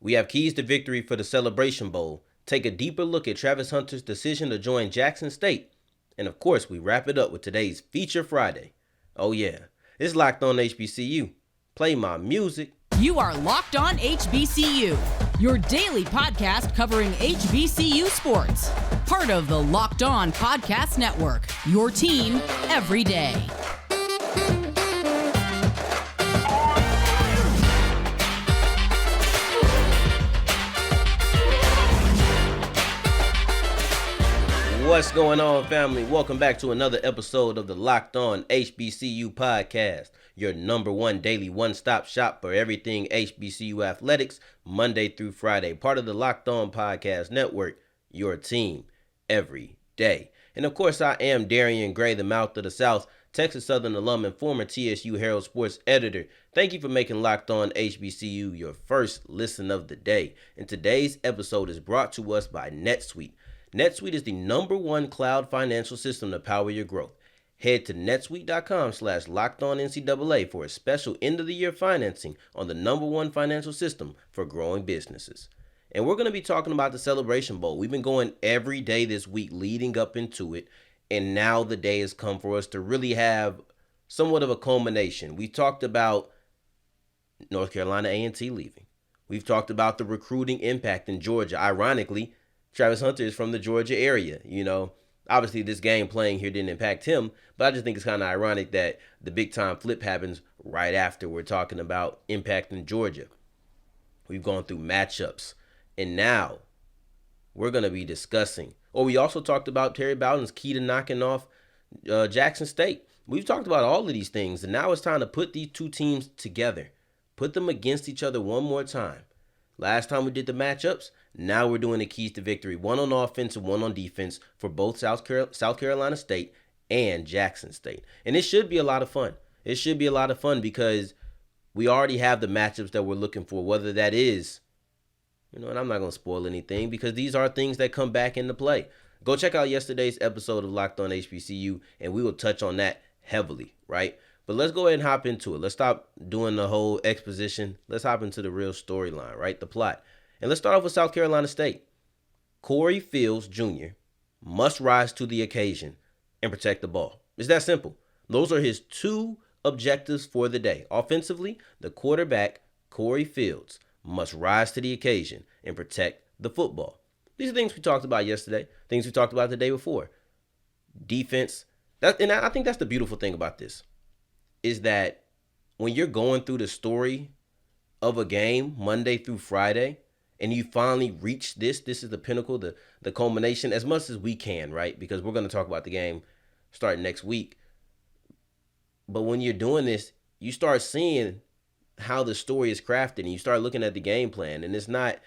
We have keys to victory for the Celebration Bowl, take a deeper look at Travis Hunter's decision to join Jackson State, and of course, we wrap it up with today's Feature Friday. Oh yeah, it's Locked On HBCU. Play my music. You are Locked On HBCU, your daily podcast covering HBCU sports. Part of the Locked On Podcast Network, your team every day. What's going on, family? Welcome back to another episode of the Locked On HBCU podcast, your number one daily one-stop shop for everything HBCU athletics, Monday through Friday. Part of the Locked On Podcast Network, your team every day. And of course, I am Darian Gray, the mouth of the South, Texas Southern alum and former TSU Herald Sports editor. Thank you for making Locked On HBCU your first listen of the day. And today's episode is brought to us by NetSuite. NetSuite is the number one cloud financial system to power your growth. Head to netsuite.com/LockedOnNCAA for a special end-of-the-year financing on the number one financial system for growing businesses. And we're going to be talking about the Celebration Bowl. We've been going every day this week leading up into it, and now the day has come for us to really have somewhat of a culmination. We talked about North Carolina A&T leaving. We've talked about the recruiting impact in Georgia. Ironically, Travis Hunter is from the Georgia area. You know, obviously this game playing here didn't impact him, but I just think it's kind of ironic that the big time flip happens right after we're talking about impact in Georgia. We've gone through matchups, and now we're going to be discussing, we also talked about Terry Bowden's key to knocking off Jackson State. We've talked about all of these things, and now it's time to put these two teams together, put them against each other one more time. Last time we did the matchups, now we're doing the keys to victory, one on offense and one on defense for both South Carolina State and Jackson State. And it should be a lot of fun. It should be a lot of fun because we already have the matchups that we're looking for, whether that is, and I'm not going to spoil anything because these are things that come back into play. Go check out yesterday's episode of Locked On HBCU, and we will touch on that heavily, right? But let's go ahead and hop into it. Let's stop doing the whole exposition. Let's hop into the real storyline, right? The plot. And let's start off with South Carolina State. Corey Fields Jr. must rise to the occasion and protect the ball. It's that simple. Those are his two objectives for the day. Offensively, the quarterback, Corey Fields, must rise to the occasion and protect the football. These are things we talked about yesterday, things we talked about the day before. Defense. And I think that's the beautiful thing about this, is that when you're going through the story of a game Monday through Friday, and you finally reach this is the pinnacle, the culmination, as much as we can, right? Because we're going to talk about the game starting next week. But when you're doing this, you start seeing how the story is crafted, and you start looking at the game plan. And it's not,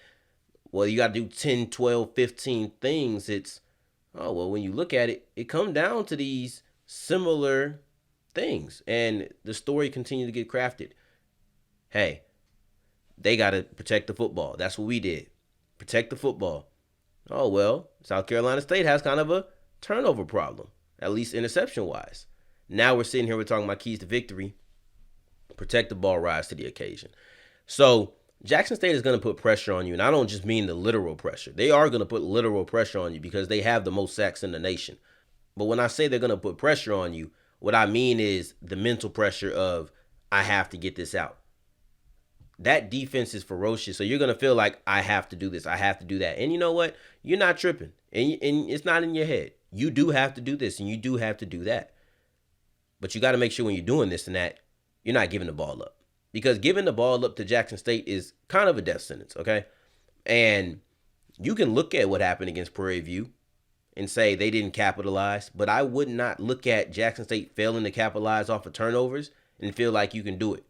you got to do 10, 12, 15 things. It's, when you look at it, it comes down to these similar things. And the story continues to get crafted. Hey, they got to protect the football. That's what we did. Protect the football. South Carolina State has kind of a turnover problem, at least interception-wise. Now we're sitting here, we're talking about keys to victory. Protect the ball, rise to the occasion. So Jackson State is going to put pressure on you, and I don't just mean the literal pressure. They are going to put literal pressure on you because they have the most sacks in the nation. But when I say they're going to put pressure on you, what I mean is the mental pressure of, I have to get this out. That defense is ferocious, so you're going to feel like, I have to do this, I have to do that. And you know what? You're not tripping, and it's not in your head. You do have to do this, and you do have to do that. But you got to make sure when you're doing this and that, you're not giving the ball up. Because giving the ball up to Jackson State is kind of a death sentence, okay? And you can look at what happened against Prairie View and say they didn't capitalize, but I would not look at Jackson State failing to capitalize off of turnovers and feel like you can do it.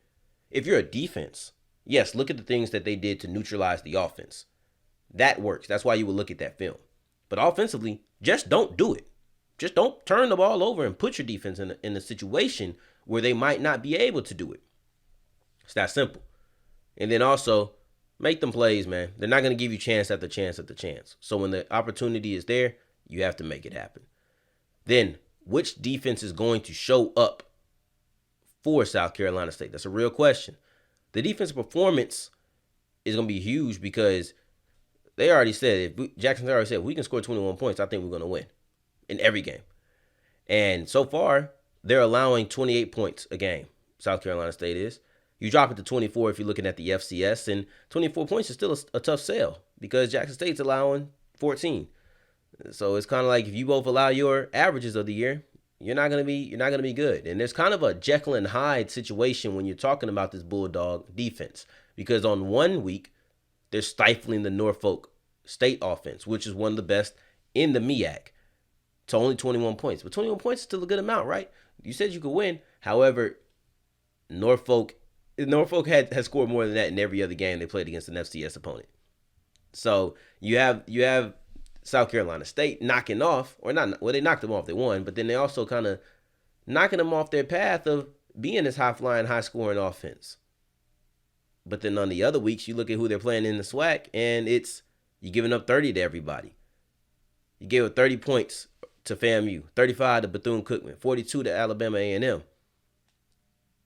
If you're a defense, yes, look at the things that they did to neutralize the offense. That works. That's why you would look at that film. But offensively, just don't do it. Just don't turn the ball over and put your defense in a situation where they might not be able to do it. It's that simple. And then also, make them plays, man. They're not going to give you chance after chance after chance. So when the opportunity is there, you have to make it happen. Then, which defense is going to show up for South Carolina State? That's a real question. The defensive performance is going to be huge because they already said, Jackson already said, if we can score 21 points, I think we're going to win in every game. And so far, they're allowing 28 points a game. South Carolina State is. You drop it to 24 if you're looking at the FCS, and 24 points is still a tough sell because Jackson State's allowing 14. So it's kind of like if you both allow your averages of the year, you're not gonna be good. And there's kind of a Jekyll and Hyde situation when you're talking about this Bulldog defense, because on one week they're stifling the Norfolk State offense, which is one of the best in the MEAC, to only 21 points. But 21 points is still a good amount, right? You said you could win. However, Norfolk has scored more than that in every other game they played against an FCS opponent. So you have South Carolina State knocking off, or not, well, they knocked them off, they won, but then they also kind of knocking them off their path of being this high-flying, high-scoring offense. But then on the other weeks, you look at who they're playing in the SWAC, and you're giving up 30 to everybody. You gave up 30 points to FAMU, 35 to Bethune-Cookman, 42 to Alabama A&M.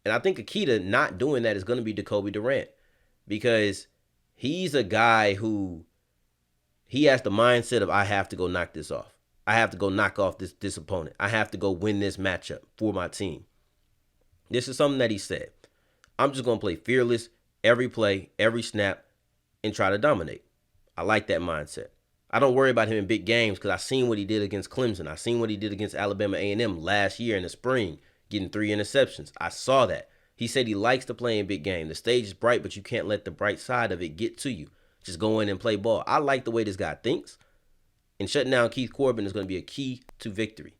And I think a key to not doing that is going to be Jacoby Durant, because he's a guy who he has the mindset of, I have to go knock this off. I have to go knock off this opponent. I have to go win this matchup for my team. This is something that he said. I'm just going to play fearless every play, every snap, and try to dominate. I like that mindset. I don't worry about him in big games because I've seen what he did against Clemson. I've seen what he did against Alabama A&M last year in the spring, getting 3 interceptions. I saw that. He said he likes to play in big games. The stage is bright, but you can't let the bright side of it get to you. Just go in and play ball. I like the way this guy thinks. And shutting down Keith Corbin is going to be a key to victory.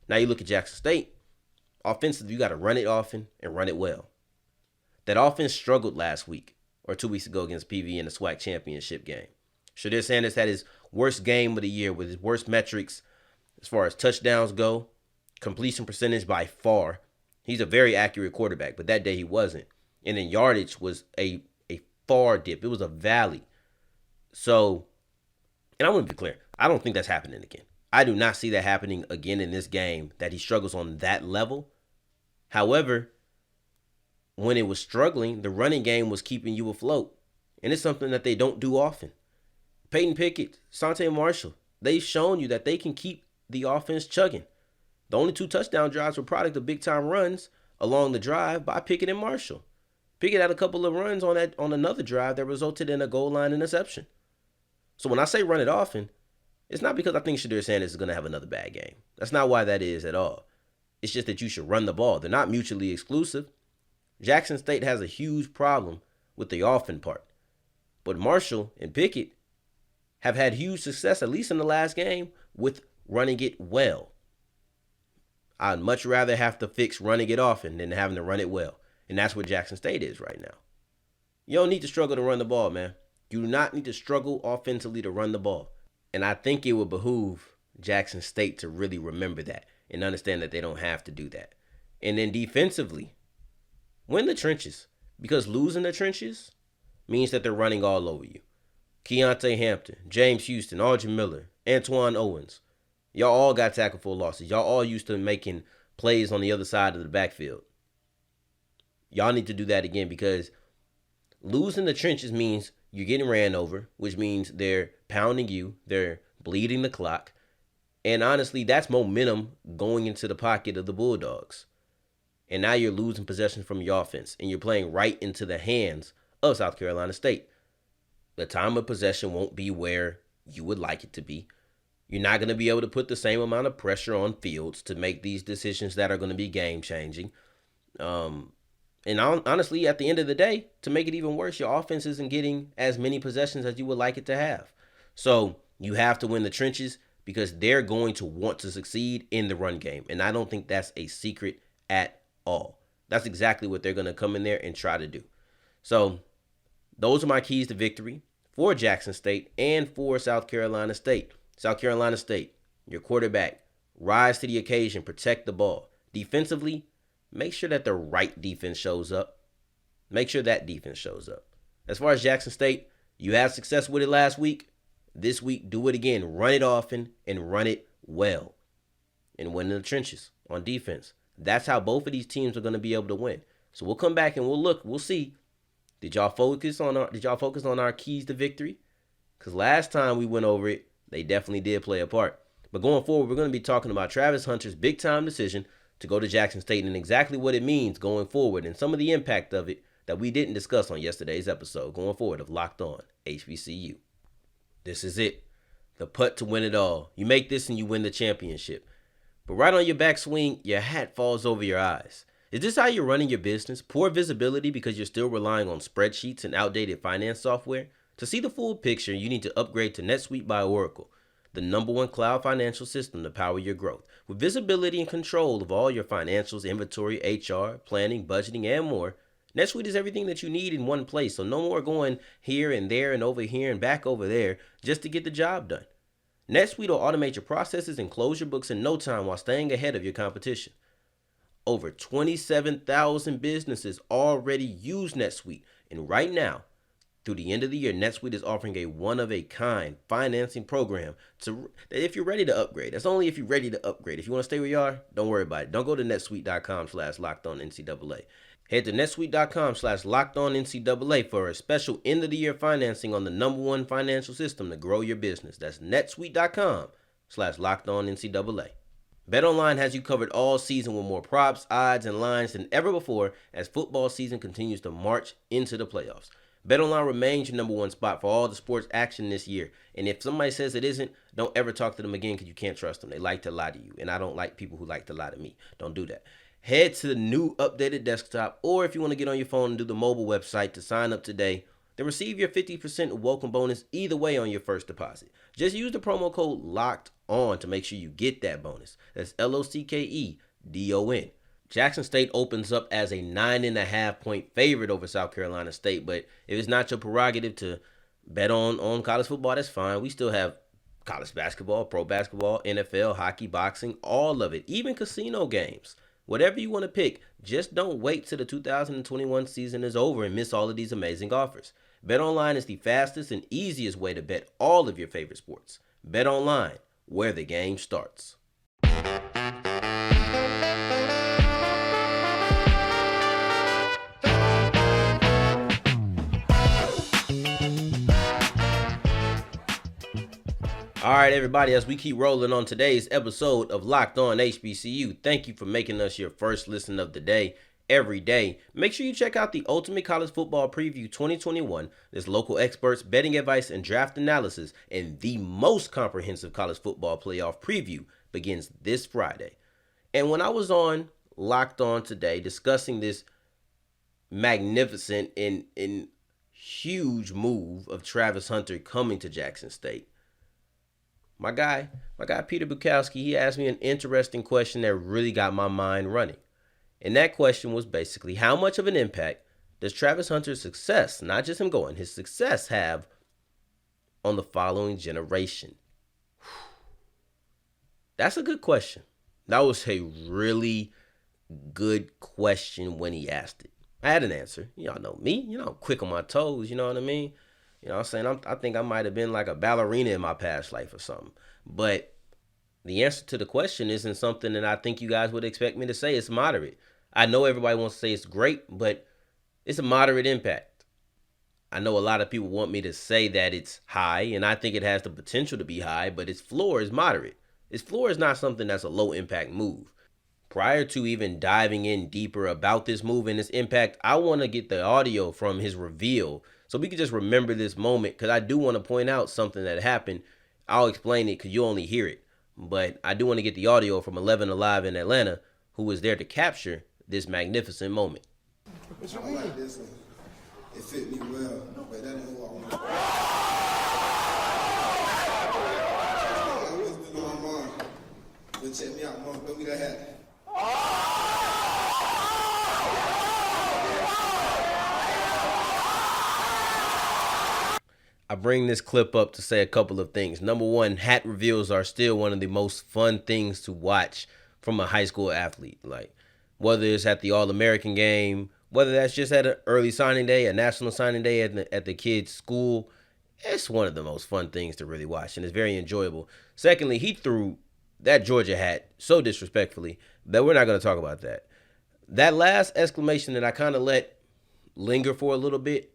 Now you look at Jackson State. Offensively, you got to run it often and run it well. That offense struggled last week or 2 weeks ago against PV in the SWAC championship game. Shadir Sanders had his worst game of the year with his worst metrics as far as touchdowns go, completion percentage by far. He's a very accurate quarterback, but that day he wasn't. And then yardage was a far dip. It was a valley. So, and I want to be clear, I don't think that's happening again. I do not see that happening again in this game, that he struggles on that level. However, when it was struggling, the running game was keeping you afloat. And it's something that they don't do often. Peyton Pickett, Sante Marshall, they've shown you that they can keep the offense chugging. The only 2 touchdown drives were product of big-time runs along the drive by Pickett and Marshall. Pickett had a couple of runs on another drive that resulted in a goal line interception. So when I say run it often, it's not because I think Shadir Sanders is going to have another bad game. That's not why that is at all. It's just that you should run the ball. They're not mutually exclusive. Jackson State has a huge problem with the often part. But Marshall and Pickett have had huge success, at least in the last game, with running it well. I'd much rather have to fix running it often than having to run it well. And that's where Jackson State is right now. You don't need to struggle to run the ball, man. You do not need to struggle offensively to run the ball. And I think it would behoove Jackson State to really remember that and understand that they don't have to do that. And then defensively, win the trenches. Because losing the trenches means that they're running all over you. Keontae Hampton, James Houston, Arjun Miller, Antoine Owens. Y'all all got tackle for losses. Y'all all used to making plays on the other side of the backfield. Y'all need to do that again, because losing the trenches means you're getting ran over, which means they're pounding you, they're bleeding the clock. And honestly, that's momentum going into the pocket of the Bulldogs. And now you're losing possession from your offense, and you're playing right into the hands of South Carolina State. The time of possession won't be where you would like it to be. You're not going to be able to put the same amount of pressure on Fields to make these decisions that are going to be game-changing. Honestly, at the end of the day, to make it even worse, your offense isn't getting as many possessions as you would like it to have. So you have to win the trenches, because they're going to want to succeed in the run game. And I don't think that's a secret at all. That's exactly what they're going to come in there and try to do. So those are my keys to victory for Jackson State and for South Carolina State. South Carolina State, your quarterback, rise to the occasion, protect the ball. Defensively, make sure that the right defense shows up. Make sure that defense shows up. As far as Jackson State, you had success with it last week. This week, do it again. Run it often and run it well. And win in the trenches on defense. That's how both of these teams are going to be able to win. So we'll come back and we'll see Did y'all focus on our keys to victory? Because last time we went over it, they definitely did play a part. But going forward, we're going to be talking about Travis Hunter's big time decision to go to Jackson State and exactly what it means going forward and some of the impact of it that we didn't discuss on yesterday's episode going forward of Locked On HBCU. This is it. The putt to win it all. You make this and you win the championship. But right on your backswing, your hat falls over your eyes. Is this how you're running your business? Poor visibility because you're still relying on spreadsheets and outdated finance software? To see the full picture, you need to upgrade to NetSuite by Oracle, the #1 cloud financial system to power your growth. With visibility and control of all your financials, inventory, HR, planning, budgeting, and more, NetSuite is everything that you need in one place, so no more going here and there and over here and back over there just to get the job done. NetSuite will automate your processes and close your books in no time while staying ahead of your competition. Over 27,000 businesses already use NetSuite, and right now, through the end of the year, NetSuite is offering a one-of-a-kind financing program if you're ready to upgrade. That's only if you're ready to upgrade. If you want to stay where you are, don't worry about it. Don't go to netsuite.com/lockedonncaa. Head to netsuite.com/lockedonncaa for a special end-of-the-year financing on the #1 financial system to grow your business. That's netsuite.com/lockedonncaa. BetOnline has you covered all season with more props, odds, and lines than ever before as football season continues to march into the playoffs. BetOnline remains your #1 spot for all the sports action this year. And if somebody says it isn't, don't ever talk to them again because you can't trust them. They like to lie to you. And I don't like people who like to lie to me. Don't do that. Head to the new updated desktop, or if you want to get on your phone and do the mobile website to sign up today, then receive your 50% welcome bonus either way on your first deposit. Just use the promo code LOCKEDON to make sure you get that bonus. That's LOCKEDON. Jackson State opens up as a 9.5-point favorite over South Carolina State, but if it's not your prerogative to bet on college football, that's fine. We still have college basketball, pro basketball, NFL, hockey, boxing, all of it, even casino games. Whatever you want to pick, just don't wait till the 2021 season is over and miss all of these amazing offers. BetOnline is the fastest and easiest way to bet all of your favorite sports. BetOnline, where the game starts. All right, everybody, as we keep rolling on today's episode of Locked On HBCU, thank you for making us your first listen of the day every day. Make sure you check out the Ultimate College Football Preview 2021. There's local experts, betting advice, and draft analysis, and the most comprehensive college football playoff preview begins this Friday. And when I was on Locked On today discussing this magnificent and huge move of Travis Hunter coming to Jackson State, My guy Peter Bukowski, he asked me an interesting question that really got my mind running. And that question was basically, how much of an impact does Travis Hunter's success, not just him going, his success have on the following generation? That's a good question. That was a really good question when he asked it. I had an answer. Y'all know me. I'm quick on my toes. You know what I mean? You know what I'm saying? I think I might have been like a ballerina in my past life or something. But the answer to the question isn't something that I think you guys would expect me to say. It's moderate. I know everybody wants to say it's great, but it's a moderate impact. I know a lot of people want me to say that it's high, and I think it has the potential to be high, but its floor is moderate. Its floor is not something that's a low impact move. Prior to even diving in deeper about this move and its impact, I want to get the audio from his reveal so we can just remember this moment, because I do want to point out something that happened. I'll explain it because you only hear it. But I do want to get the audio from 11 Alive in Atlanta, who was there to capture this magnificent moment. I like this one. It fit me well, but that ain't who I want. I always been on my mind. But check me out, Mom. Go me that hat. I bring this clip up to say a couple of things. Number one, hat reveals are still one of the most fun things to watch from a high school athlete. Like, whether it's at the All-American game, whether that's just at an early signing day, a national signing day at the kid's school, it's one of the most fun things to really watch, and it's very enjoyable. Secondly, he threw that Georgia hat so disrespectfully that we're not going to talk about that. That last exclamation that I kind of let linger for a little bit,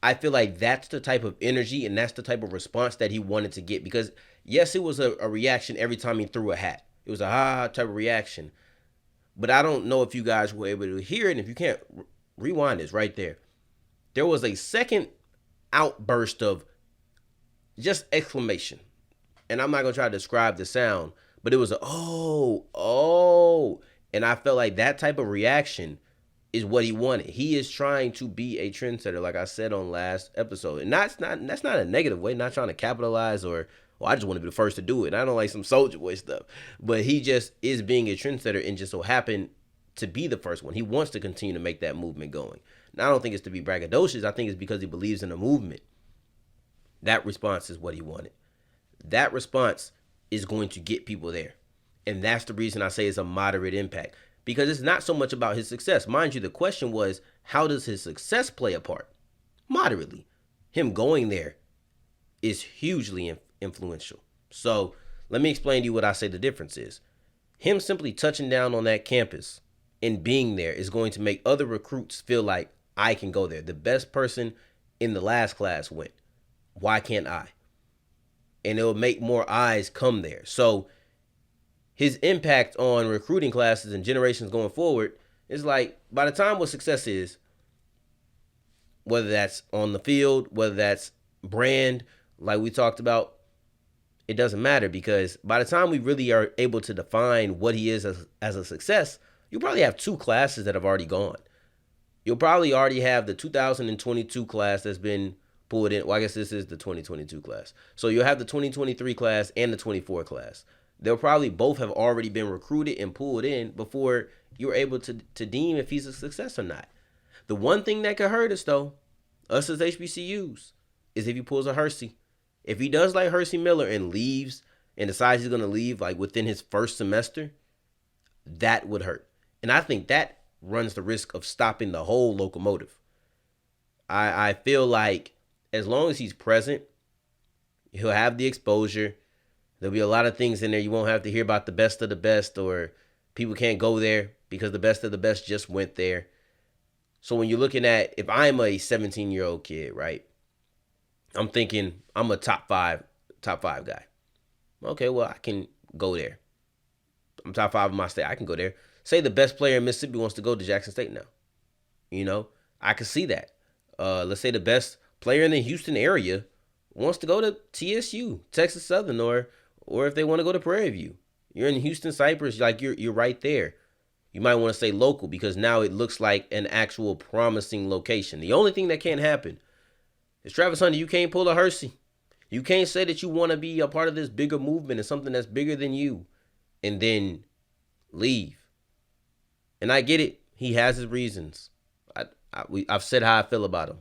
I feel like that's the type of energy and that's the type of response that he wanted to get. Because yes, it was a reaction every time he threw a hat. It was a ha type of reaction. But I don't know if you guys were able to hear it. And if you can't, rewind this right there. There was a second outburst of just exclamation. And I'm not going to try to describe the sound, but it was a, oh. And I felt like that type of reaction is what he wanted. He is trying to be a trendsetter, like I said on last episode. And that's not a negative way, not trying to capitalize or, well, I just want to be the first to do it. And I don't like some Soulja Boy stuff. But he just is being a trendsetter and just so happened to be the first one. He wants to continue to make that movement going. Now, I don't think it's to be braggadocious. I think it's because he believes in the movement. That response is what he wanted. That response is going to get people there. And that's the reason I say it's a moderate impact. Because it's not so much about his success. Mind you, the question was, how does his success play a part? Moderately. Him going there is hugely influential. So let me explain to you what I say the difference is. Him simply touching down on that campus and being there is going to make other recruits feel like I can go there. The best person in the last class went. Why can't I? And it will make more eyes come there. So his impact on recruiting classes and generations going forward is like, by the time what success is, whether that's on the field, whether that's brand, like we talked about, it doesn't matter, because by the time we really are able to define what he is as a success, you'll probably have two classes that have already gone. You'll probably already have the 2022 class that's been pulled in. Well, I guess this is the 2022 class. So you'll have the 2023 class and the 24 class. They'll probably both have already been recruited and pulled in before you're able to deem if he's a success or not. The one thing that could hurt us, though, us as HBCUs, is if he pulls a Hersey. If he does like Hersey Miller and leaves and decides he's going to leave like within his first semester, that would hurt. And I think that runs the risk of stopping the whole locomotive. I feel like as long as he's present, he'll have the exposure. There'll be a lot of things in there. You won't have to hear about the best of the best, or people can't go there because the best of the best just went there. So when you're looking at, if I'm a 17-year-old kid, right, I'm thinking I'm a top five guy. Okay, well, I can go there. I'm top five in my state. I can go there. Say the best player in Mississippi wants to go to Jackson State now. You know, I can see that. Let's say the best player in the Houston area wants to go to TSU, Texas Southern, or if they want to go to Prairie View. You're in Houston, Cypress, like you're right there. You might want to say local because now it looks like an actual promising location. The only thing that can't happen is, Travis Hunter, you can't pull a Hersey. You can't say that you want to be a part of this bigger movement and something that's bigger than you and then leave. And I get it. He has his reasons. I've said how I feel about him,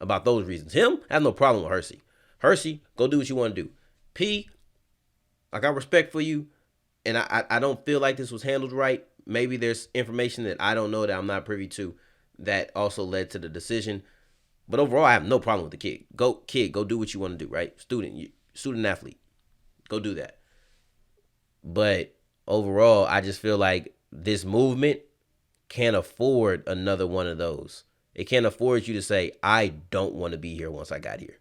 about those reasons. Him, I have no problem with Hersey. Hersey, go do what you want to do. P, I got respect for you, and I don't feel like this was handled right. Maybe there's information that I don't know that I'm not privy to that also led to the decision. But overall, I have no problem with the kid. Go do what you want to do, right? Student athlete. Go do that. But overall, I just feel like this movement can't afford another one of those. It can't afford you to say, I don't want to be here once I got here.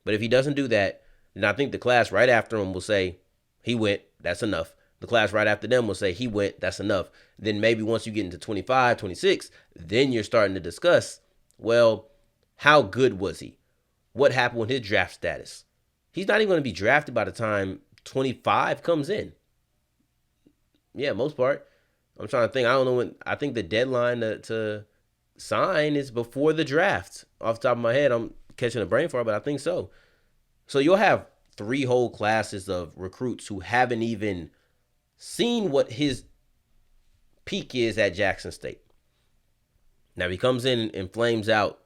But if he doesn't do that, then I think the class right after him will say, he went, that's enough. The class right after them will say, he went, that's enough. Then maybe once you get into 25, 26, then you're starting to discuss, well, how good was he? What happened with his draft status? He's not even going to be drafted by the time 25 comes in. Yeah, most part. I'm trying to think. I don't know when. I think the deadline to sign is before the draft. Off the top of my head, I'm catching a brain fart, but I think so. So you'll have 3 whole classes of recruits who haven't even seen what his peak is at Jackson State. Now, if he comes in and flames out,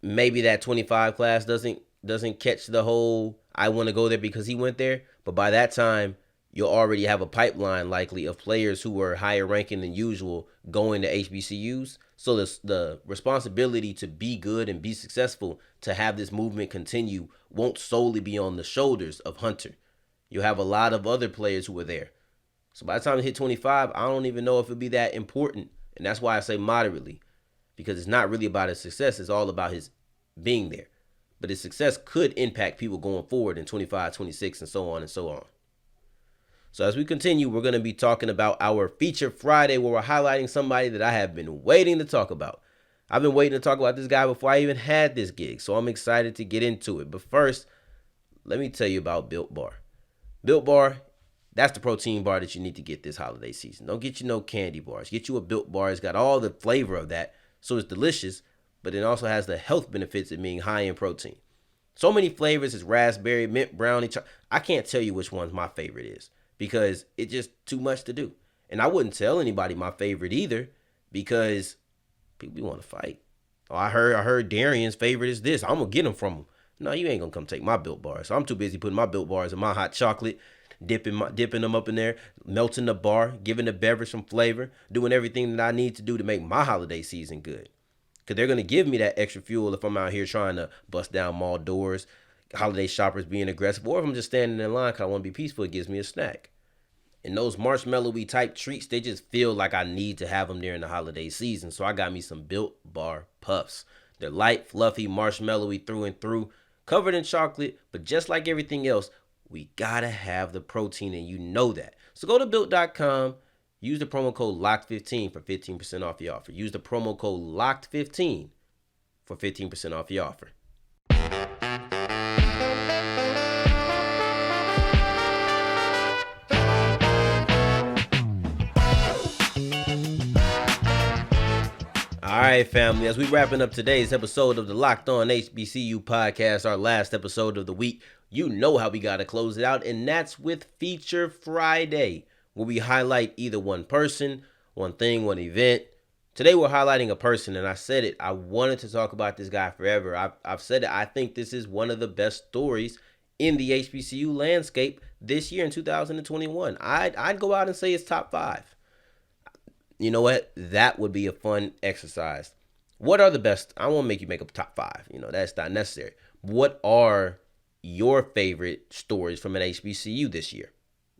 maybe that 25 class doesn't catch the whole, I want to go there because he went there. But by that time, you'll already have a pipeline likely of players who are higher ranking than usual going to HBCUs. So the responsibility to be good and be successful, to have this movement continue, won't solely be on the shoulders of Hunter. You'll have a lot of other players who are there. So by the time it hit 25, I don't even know if it'll be that important. And that's why I say moderately. because it's not really about his success. It's all about his being there. But his success could impact people going forward in 25, 26, and so on and so on. So as we continue, we're going to be talking about our Feature Friday, where we're highlighting somebody that I have been waiting to talk about. I've been waiting to talk about this guy before I even had this gig, so I'm excited to get into it. But first, let me tell you about Built Bar. Built Bar, that's the protein bar that you need to get this holiday season. Don't get you no candy bars. Get you a Built Bar. It's got all the flavor of that, so it's delicious, but it also has the health benefits of being high in protein. So many flavors. It's raspberry, mint, brownie. I can't tell you which one's my favorite is because it's just too much to do. And I wouldn't tell anybody my favorite either because people want to fight. Oh, I heard Darian's favorite is this. I'm going to get them from him. No, you ain't going to come take my Built Bars. So I'm too busy putting my Built Bars in my hot chocolate, dipping them up in there, melting the bar, giving the beverage some flavor, doing everything that I need to do to make my holiday season good. Because they're going to give me that extra fuel if I'm out here trying to bust down mall doors, holiday shoppers being aggressive, or if I'm just standing in line because I want to be peaceful, it gives me a snack. And those marshmallowy type treats, they just feel like I need to have them during the holiday season. So I got me some Built Bar Puffs. They're light, fluffy, marshmallowy through and through, covered in chocolate, but just like everything else, we got to have the protein, and you know that. So go to Built.com. Use the promo code LOCKED15 for 15% off your offer. Use the promo code LOCKED15 for 15% off your offer. All right, family, as we wrapping up today's episode of the Locked On HBCU podcast, our last episode of the week, you know how we got to close it out, and that's with Feature Friday, where we highlight either one person, one thing, one event. Today we're highlighting a person, and I said it. I wanted to talk about this guy forever. I've said it. I think this is one of the best stories in the HBCU landscape this year in 2021. I'd go out and say it's top 5. You know what? That would be a fun exercise. What are the best? I won't make you make a top 5. You know, that's not necessary. What are your favorite stories from an HBCU this year?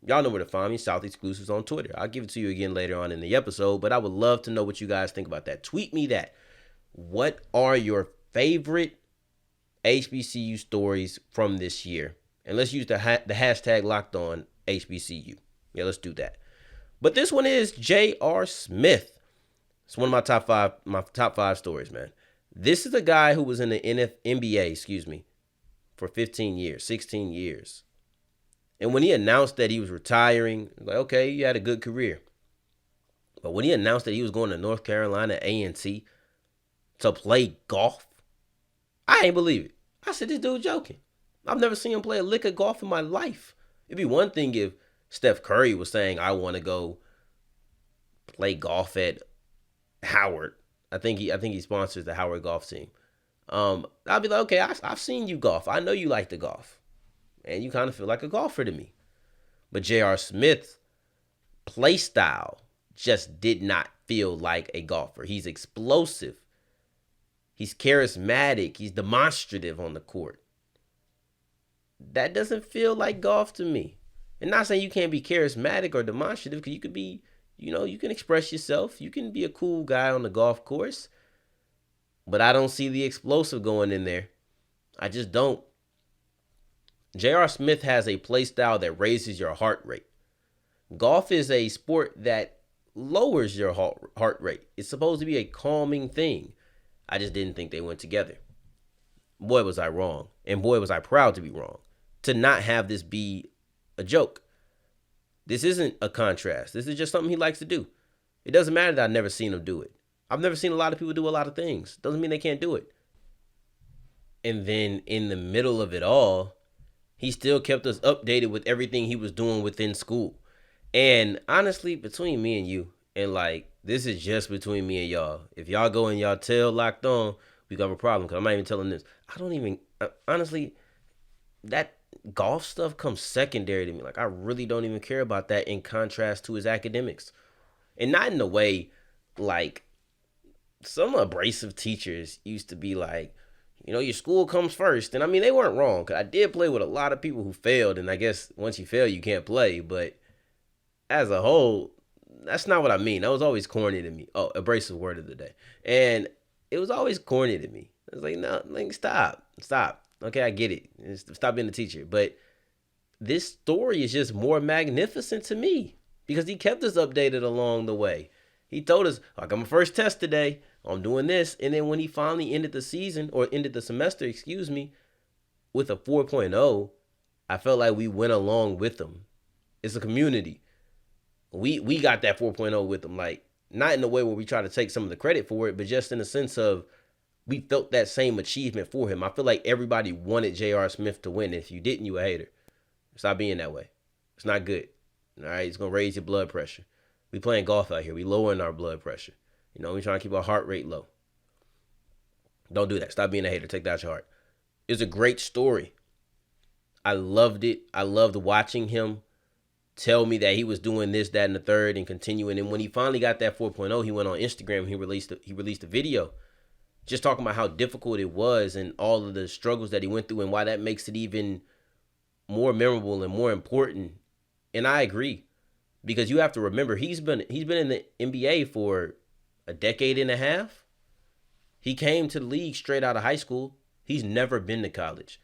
Y'all know where to find me, South Exclusives on Twitter. I'll give it to you again later on in the episode, but I would love to know what you guys think about that. Tweet me that. What are your favorite HBCU stories from this year? And let's use the hashtag Locked On HBCU. Yeah, let's do that. But this one is J.R. Smith. It's one of my top five stories, man. This is a guy who was in the NBA, for 15 years, 16 years. And when he announced that he was retiring, like, okay, you had a good career. But when he announced that he was going to North Carolina A&T to play golf, I ain't believe it. I said, this dude joking. I've never seen him play a lick of golf in my life. It'd be one thing if Steph Curry was saying, I want to go play golf at Howard. I think he sponsors the Howard golf team. I'd be like, okay, I've seen you golf. I know you like to golf. And you kind of feel like a golfer to me. But J.R. Smith's play style just did not feel like a golfer. He's explosive. He's charismatic. He's demonstrative on the court. That doesn't feel like golf to me. And not saying you can't be charismatic or demonstrative, because you could be, you can express yourself. You can be a cool guy on the golf course. But I don't see the explosive going in there. I just don't. J.R. Smith has a play style that raises your heart rate. Golf is a sport that lowers your heart rate. It's supposed to be a calming thing. I just didn't think they went together. Boy, was I wrong. And boy, was I proud to be wrong. To not have this be a joke. This isn't a contrast. This is just something he likes to do. It doesn't matter that I've never seen him do it. I've never seen a lot of people do a lot of things. Doesn't mean they can't do it. And then in the middle of it all, he still kept us updated with everything he was doing within school. And honestly, between me and you, and this is just between me and y'all. If y'all go and y'all tell Locked On, we got a problem, because I'm not even telling this. Honestly, that golf stuff comes secondary to me. I really don't even care about that in contrast to his academics. And not in the way, some abrasive teachers used to be like, your school comes first. And they weren't wrong, because I did play with a lot of people who failed. And I guess once you fail, you can't play. But as a whole, that's not what I mean. That was always corny to me. Oh, abrasive word of the day. And it was always corny to me. I was like, no, like, stop. Okay, I get it. Stop being a teacher. But this story is just more magnificent to me because he kept us updated along the way. He told us, I got my first test today. I'm doing this. And then when he finally ended the season, or ended the semester, excuse me, with a 4.0, I felt like we went along with him. It's a community. We got that 4.0 with him. Like, not in the way where we try to take some of the credit for it, but just in the sense of we felt that same achievement for him. I feel like everybody wanted J.R. Smith to win. If you didn't, you a hater. Stop being that way. It's not good. All right, it's going to raise your blood pressure. We playing golf out here. We lowering our blood pressure. You know, we trying to keep our heart rate low. Don't do that. Stop being a hater. Take that out your heart. It's a great story. I loved it. I loved watching him tell me that he was doing this, that, and the third and continuing. And when he finally got that 4.0, he went on Instagram and he released a video just talking about how difficult it was and all of the struggles that he went through and why that makes it even more memorable and more important. And I agree, because you have to remember he's been in the NBA for a decade and a half. He came to the league straight out of high school. He's never been to college.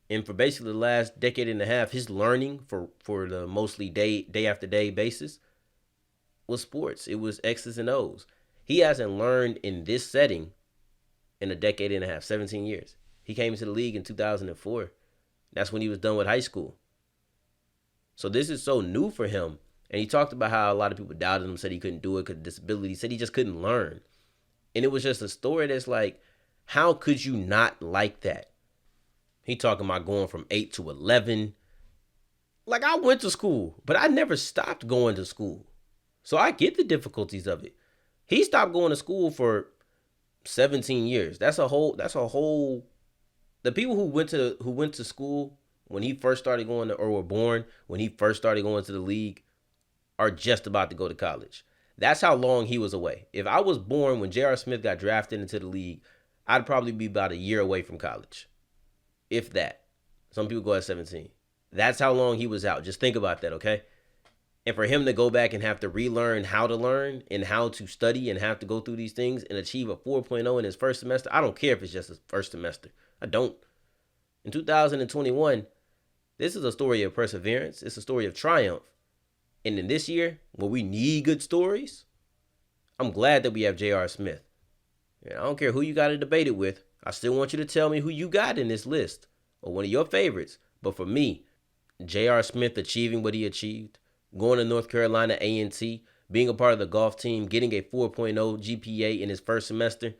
And for basically the last decade and a half, his learning for the mostly day after day basis was sports. It was X's and O's. He hasn't learned in this setting in a decade and a half, 17 years. He came into the league in 2004. That's when he was done with high school. So this is so new for him. And he talked about how a lot of people doubted him, said he couldn't do it because of disability. He said he just couldn't learn. And it was just a story that's like, how could you not like that? He talking about going from 8 to 11. Like, I went to school, but I never stopped going to school. So I get the difficulties of it. He stopped going to school for 17 years. That's a whole the people who went to school when he first started going to, or were born when he first started going to the league, are just about to go to college. That's how long he was away. If I was born when J.R. Smith got drafted into the league, I'd probably be about a year away from college. If that. Some people go at 17. That's how long he was out. Just think about that, okay? And for him to go back and have to relearn how to learn and how to study and have to go through these things and achieve a 4.0 in his first semester, I don't care if it's just his first semester. I don't. In 2021, this is a story of perseverance. It's a story of triumph. And in this year, where we need good stories, I'm glad that we have J.R. Smith. And I don't care who you got to debate it with. I still want you to tell me who you got in this list or one of your favorites. But for me, J.R. Smith achieving what he achieved, going to North Carolina A&T, being a part of the golf team, getting a 4.0 GPA in his first semester,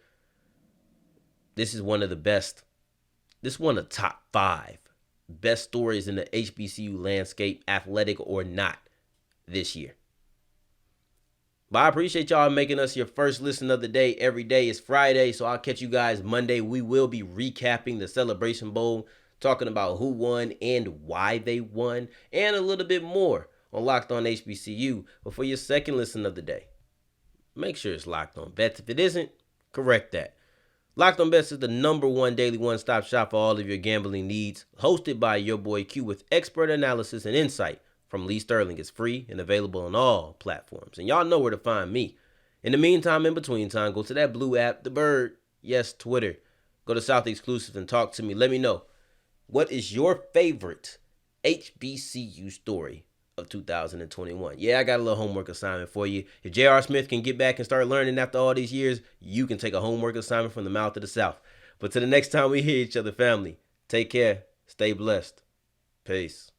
this is one of the best. This is one of the top 5 best stories in the HBCU landscape, athletic or not, this year. But I appreciate y'all making us your first listen of the day. Every day is Friday, so I'll catch you guys Monday. We will be recapping the Celebration Bowl, talking about who won and why they won, and a little bit more on Locked On HBCU. But for your second listen of the day, make sure it's Locked On Bets. If it isn't, correct that. Locked On Bets is the #1 daily one-stop shop for all of your gambling needs, hosted by your boy Q with expert analysis and insight from Lee Sterling. It's free and available on all platforms. And y'all know where to find me. In the meantime, in between time, go to that blue app, the bird, yes, Twitter. Go to South Exclusive and talk to me. Let me know, what is your favorite HBCU story of 2021? Yeah, I got a little homework assignment for you. If J.R. Smith can get back and start learning after all these years, you can take a homework assignment from the mouth of the South. But till the next time we hear each other, family, take care, stay blessed. Peace.